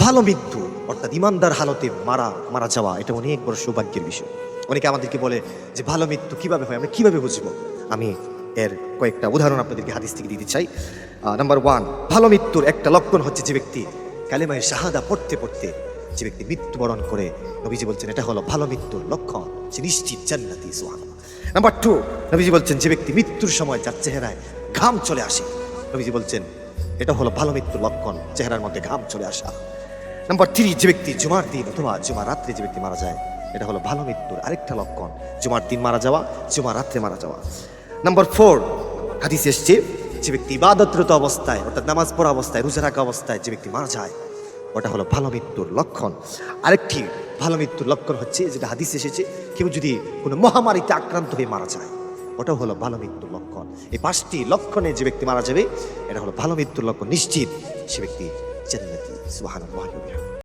ভালো মৃত্যু অর্থাৎ ইমানদার হালতে মারা যাওয়া এটা অনেক বড় সৌভাগ্যের বিষয়। অনেকে আমাদেরকে বলে যে ভালো মৃত্যু কিভাবে হয়, আমরা কিভাবে বুঝবো? আমি এর কয়েকটা উদাহরণ আপনাদেরকে হাদিস থেকে দিতে চাই। নাম্বার 1, ভালো মৃত্যুর একটা লক্ষণ হচ্ছে যে ব্যক্তি কালেমায়ে শাহাদা পড়তে পড়তে যে ব্যক্তি মৃত্যুবরণ করে, নবীজি বলছেন এটা হলো ভালো মৃত্যুর লক্ষণ, সে নিশ্চিত জান্নাতি। সুবহানাল্লাহ। নাম্বার 2, নবীজি বলছেন যে ব্যক্তি মৃত্যুর সময় যার চেহারায় ঘাম চলে আসে, নবীজি বলছেন এটা হলো ভালো মৃত্যুর লক্ষণ, চেহারার মধ্যে ঘাম চলে আসা। নাম্বার 3, যে ব্যক্তি জুমার দিন অথবা জুমার রাত্রে যে ব্যক্তি মারা যায়, এটা হলো ভালো মৃত্যুর আরেকটা লক্ষণ, জুমার দিন মারা যাওয়া, জুমার রাত্রে মারা যাওয়া। নাম্বার 4, হাদিসে এসেছে যে ব্যক্তি ইবাদতরত অবস্থায় অর্থাৎ নামাজ পড়া অবস্থায়, রোজা রাখা অবস্থায় যে ব্যক্তি মারা যায়, ওটা হলো ভালো মৃত্যুর লক্ষণ। আরেকটি ভালো মৃত্যুর লক্ষণ হচ্ছে যেটা হাদিসে এসেছে, কেউ যদি কোনো মহামারীতে আক্রান্ত হয়ে মারা যায়, ওটাও হলো ভালো মৃত্যুর লক্ষণ। এই 5টি লক্ষণে যে ব্যক্তি মারা যাবে, এটা হলো ভালো মৃত্যুর লক্ষণ, নিশ্চিত সে ব্যক্তি জান্নাতি। সুবহানাল্লাহ।